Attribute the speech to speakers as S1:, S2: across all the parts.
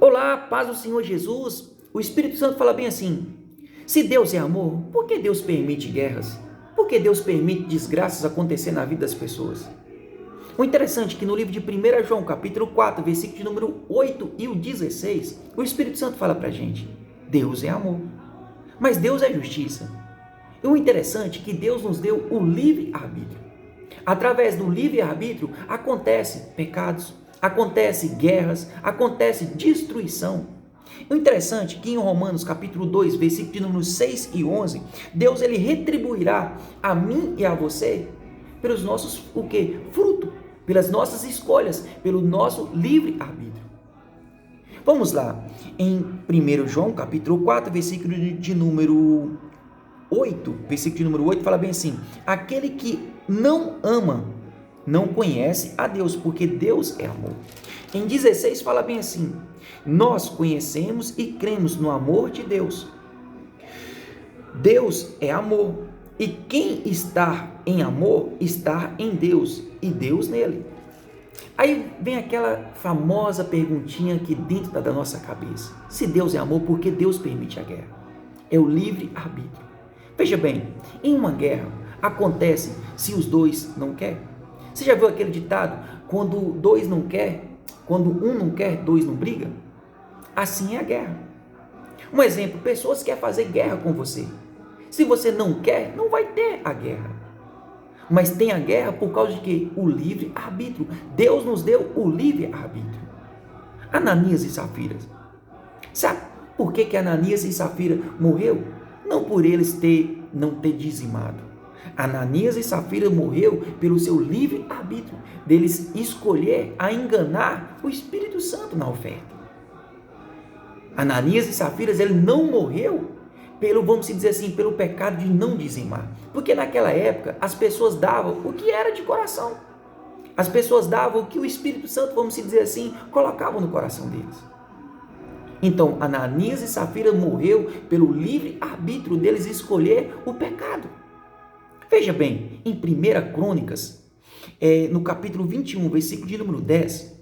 S1: Olá, paz do Senhor Jesus. O Espírito Santo fala bem assim: se Deus é amor, por que Deus permite guerras? Por que Deus permite desgraças acontecer na vida das pessoas? O interessante é que no livro de 1 João, capítulo 4, versículo de número 8 e o 16, o Espírito Santo fala pra gente: Deus é amor, mas Deus é justiça. E o interessante é que Deus nos deu o livre-arbítrio. Através do livre-arbítrio acontecem pecados, acontecem guerras, acontece destruição. O interessante é que em Romanos capítulo 2, versículo de número 6 e 11, Deus ele retribuirá a mim e a você pelos nossos fruto, pelas nossas escolhas, pelo nosso livre-arbítrio. Vamos lá, em 1 João capítulo 4, versículo de número 8, versículo de número 8 fala bem assim: aquele que não ama não conhece a Deus, porque Deus é amor. Em 16 fala bem assim: nós conhecemos e cremos no amor de Deus. Deus é amor, e quem está em amor está em Deus e Deus nele. Aí vem aquela famosa perguntinha aqui dentro da nossa cabeça: se Deus é amor, por que Deus permite a guerra? É o livre-arbítrio. Veja bem, em uma guerra acontece se os dois não querem. Você já viu aquele ditado: quando dois não quer, quando um não quer, dois não briga? Assim é a guerra. Um exemplo: pessoas querem fazer guerra com você. Se você não quer, não vai ter a guerra. Mas tem a guerra por causa de quê? O livre-arbítrio. Deus nos deu o livre-arbítrio. Ananias e Safira. Sabe por que Ananias e Safira morreu? Não por eles não ter dizimado. Ananias e Safira morreu pelo seu livre-arbítrio, deles escolher a enganar o Espírito Santo na oferta. Ananias e Safira, ele não morreu pelo, vamos dizer assim, pelo pecado de não dizimar. Porque naquela época as pessoas davam o que era de coração. As pessoas davam o que o Espírito Santo, vamos dizer assim, colocava no coração deles. Então, Ananias e Safira morreu pelo livre-arbítrio deles escolher o pecado. Veja bem, em 1 Crônicas, no capítulo 21, versículo de número 10,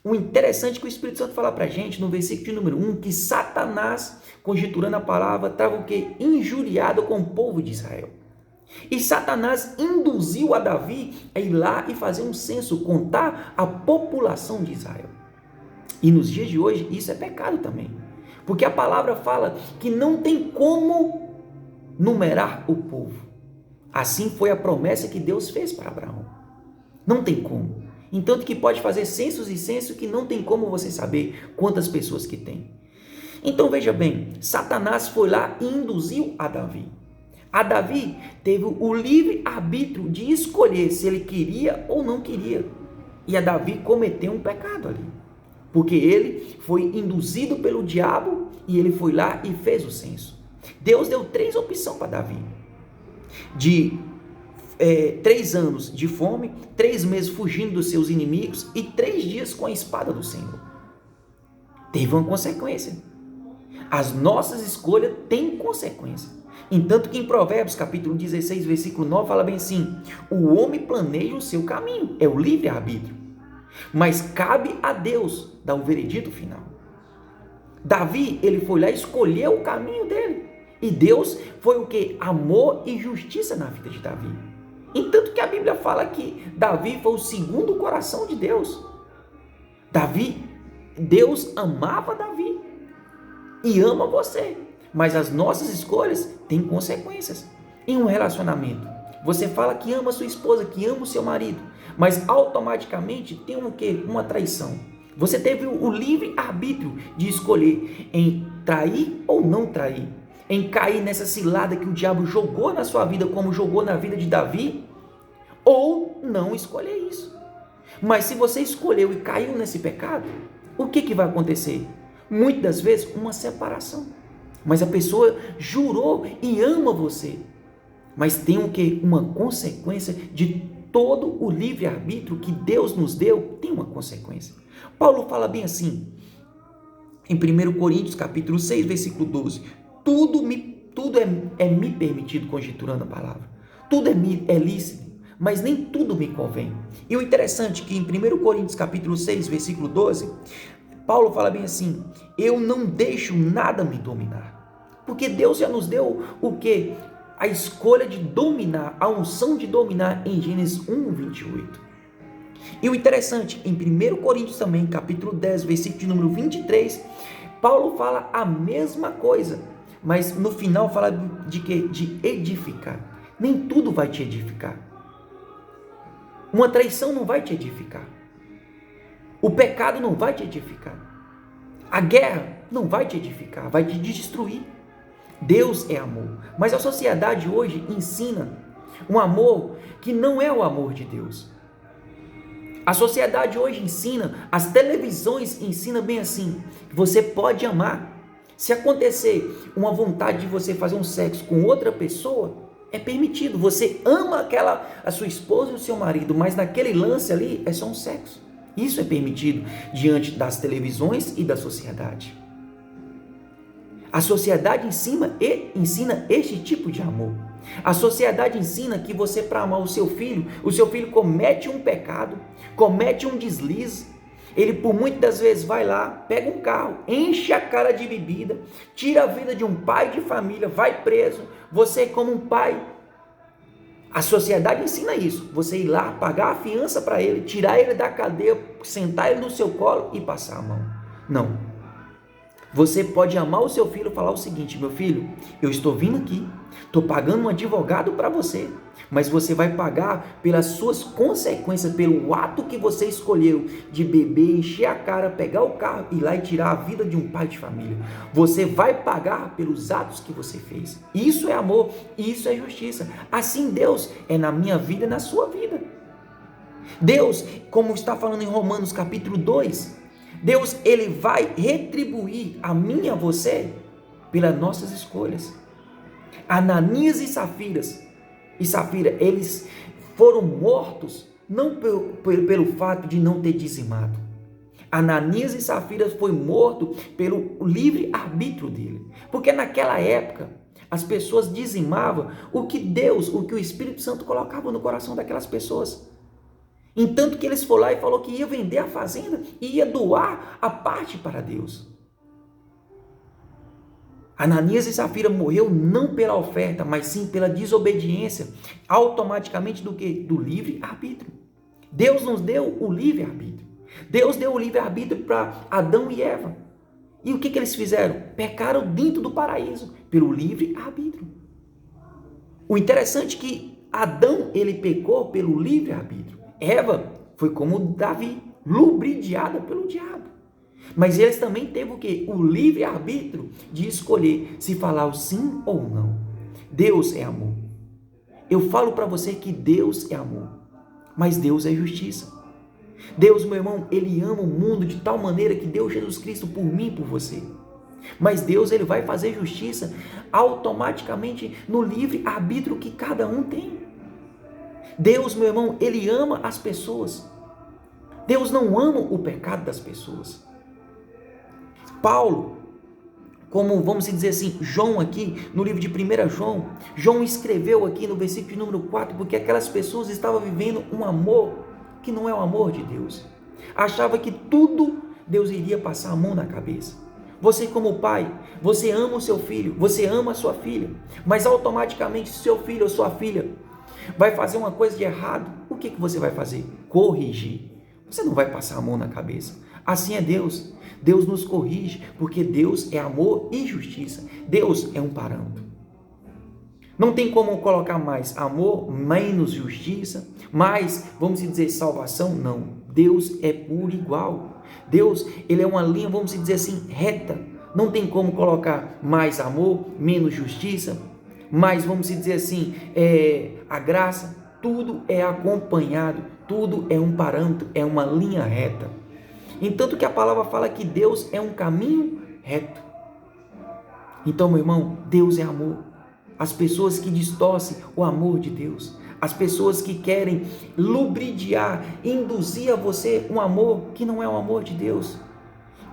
S1: o interessante é que o Espírito Santo fala para a gente, no versículo de número 1, que Satanás, conjecturando a palavra, estava o quê? Injuriado com o povo de Israel. E Satanás induziu a Davi a ir lá e fazer um censo, contar a população de Israel. E nos dias de hoje, isso é pecado também. Porque a palavra fala que não tem como numerar o povo. Assim foi a promessa que Deus fez para Abraão. Não tem como. Entanto que pode fazer censos e censos que não tem como você saber quantas pessoas que tem. Então veja bem, Satanás foi lá e induziu a Davi. A Davi teve o livre-arbítrio de escolher se ele queria ou não queria. E a Davi cometeu um pecado ali. Porque ele foi induzido pelo diabo e ele foi lá e fez o censo. Deus deu 3 opções para Davi. De 3 anos de fome, 3 meses fugindo dos seus inimigos e 3 dias com a espada do Senhor. Teve uma consequência. As nossas escolhas têm consequência. Entanto que em Provérbios capítulo 16, versículo 9, fala bem assim: o homem planeja o seu caminho, é o livre-arbítrio. Mas cabe a Deus dar o veredito final. Davi, ele foi lá e escolheu o caminho dele. E Deus foi o que? Amor e justiça na vida de Davi. Entanto que a Bíblia fala que Davi foi o segundo coração de Deus. Deus amava Davi e ama você. Mas as nossas escolhas têm consequências. Em um relacionamento, você fala que ama sua esposa, que ama o seu marido, mas automaticamente tem uma traição. Você teve o livre-arbítrio de escolher em trair ou não trair, em cair nessa cilada que o diabo jogou na sua vida, como jogou na vida de Davi, ou não escolher isso. Mas se você escolheu e caiu nesse pecado, o que vai acontecer? Muitas das vezes, uma separação. Mas a pessoa jurou e ama você. Mas tem uma consequência de todo o livre-arbítrio que Deus nos deu, tem uma consequência. Paulo fala bem assim, em 1 Coríntios capítulo 6, versículo 12, tudo é me permitido, conjecturando a palavra, tudo é lícito, mas nem tudo me convém. E o interessante é que em 1 Coríntios capítulo 6, versículo 12, Paulo fala bem assim: eu não deixo nada me dominar. Porque Deus já nos deu o quê? A escolha de dominar, a unção de dominar em Gênesis 1, 28. E o interessante, em 1 Coríntios também, capítulo 10, versículo de número 23, Paulo fala a mesma coisa, mas no final fala de quê? De edificar. Nem tudo vai te edificar. Uma traição não vai te edificar. O pecado não vai te edificar. A guerra não vai te edificar, vai te destruir. Deus é amor. Mas a sociedade hoje ensina um amor que não é o amor de Deus. A sociedade hoje ensina, as televisões ensinam bem assim: você pode amar. Se acontecer uma vontade de você fazer um sexo com outra pessoa, é permitido. Você ama a sua esposa e o seu marido, mas naquele lance ali é só um sexo. Isso é permitido diante das televisões e da sociedade. A sociedade ensina este tipo de amor. A sociedade ensina que você, para amar o seu filho comete um pecado, comete um deslize. Ele, por muitas das vezes, vai lá, pega um carro, enche a cara de bebida, tira a vida de um pai de família, vai preso. Você, como um pai, a sociedade ensina isso. Você ir lá, pagar a fiança para ele, tirar ele da cadeia, sentar ele no seu colo e passar a mão. Não. Você pode amar o seu filho e falar o seguinte: meu filho, eu estou vindo aqui, estou pagando um advogado para você, mas você vai pagar pelas suas consequências, pelo ato que você escolheu de beber, encher a cara, pegar o carro, ir lá e tirar a vida de um pai de família. Você vai pagar pelos atos que você fez. Isso é amor, isso é justiça. Assim Deus é na minha vida e na sua vida. Deus, como está falando em Romanos capítulo 2, Deus, ele vai retribuir a mim e a você pelas nossas escolhas. Ananias e Safira, eles foram mortos não pelo fato de não ter dizimado. Ananias e Safira foi morto pelo livre arbítrio dele. Porque naquela época as pessoas dizimavam o que o Espírito Santo colocava no coração daquelas pessoas. Entanto que eles foram lá e falou que ia vender a fazenda e ia doar a parte para Deus. Ananias e Safira morreu não pela oferta, mas sim pela desobediência, automaticamente do quê? Do livre-arbítrio. Deus nos deu o livre-arbítrio. Deus deu o livre-arbítrio para Adão e Eva. E o que eles fizeram? Pecaram dentro do paraíso, pelo livre-arbítrio. O interessante é que Adão, ele pecou pelo livre-arbítrio. Eva foi como Davi, lubridiada pelo diabo. Mas eles também teve o quê? O livre-arbítrio de escolher se falar o sim ou não. Deus é amor. Eu falo para você que Deus é amor, mas Deus é justiça. Deus, meu irmão, ele ama o mundo de tal maneira que deu Jesus Cristo por mim e por você. Mas Deus, ele vai fazer justiça automaticamente no livre-arbítrio que cada um tem. Deus, meu irmão, ele ama as pessoas. Deus não ama o pecado das pessoas. Paulo, como vamos dizer assim, João aqui, no livro de 1 João, João escreveu aqui no versículo número 4, porque aquelas pessoas estavam vivendo um amor que não é o amor de Deus. Achava que tudo Deus iria passar a mão na cabeça. Você, como pai, você ama o seu filho, você ama a sua filha, mas automaticamente seu filho ou sua filha vai fazer uma coisa de errado, o que você vai fazer? Corrigir. Você não vai passar a mão na cabeça. Assim é Deus. Deus nos corrige, porque Deus é amor e justiça. Deus é um parâmetro. Não tem como colocar mais amor, menos justiça, mais, vamos dizer, salvação. Não. Deus é puro igual. Deus, ele é uma linha, vamos dizer assim, reta. Não tem como colocar mais amor, menos justiça, mais, vamos dizer assim, a graça. Tudo é acompanhado, tudo é um parâmetro, é uma linha reta. Entanto que a palavra fala que Deus é um caminho reto. Então, meu irmão, Deus é amor. As pessoas que distorcem o amor de Deus, as pessoas que querem lubridiar, induzir a você um amor que não é o amor de Deus.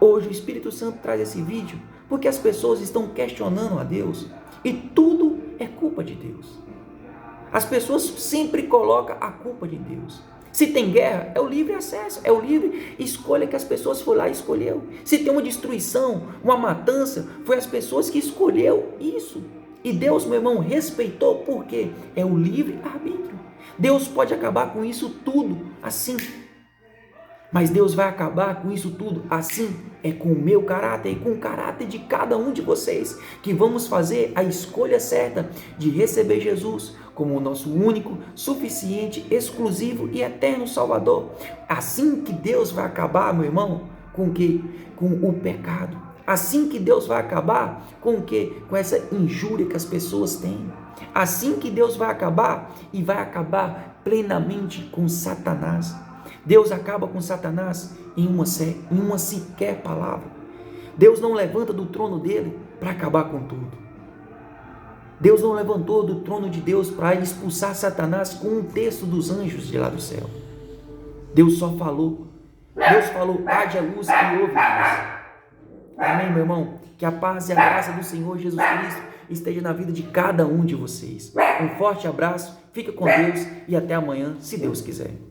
S1: Hoje o Espírito Santo traz esse vídeo porque as pessoas estão questionando a Deus e tudo é culpa de Deus. As pessoas sempre colocam a culpa de Deus. Se tem guerra, é o livre acesso, é o livre escolha que as pessoas foram lá e escolheu. Se tem uma destruição, uma matança, foi as pessoas que escolheu isso. E Deus, meu irmão, respeitou, porque é o livre arbítrio. Deus pode acabar com isso tudo assim. Mas Deus vai acabar com isso tudo assim, é com o meu caráter e com o caráter de cada um de vocês, que vamos fazer a escolha certa de receber Jesus como o nosso único, suficiente, exclusivo e eterno Salvador. Assim que Deus vai acabar, meu irmão, com o quê? Com o pecado. Assim que Deus vai acabar com o quê? Com essa injúria que as pessoas têm. Assim que Deus vai acabar, e vai acabar plenamente com Satanás. Deus acaba com Satanás em uma sequer palavra. Deus não levanta do trono dele para acabar com tudo. Deus não levantou do trono de Deus para expulsar Satanás com um terço dos anjos de lá do céu. Deus só falou. Deus falou, haja luz e houve luz. Amém, meu irmão? Que a paz e a graça do Senhor Jesus Cristo esteja na vida de cada um de vocês. Um forte abraço, fica com Deus e até amanhã, se Deus quiser.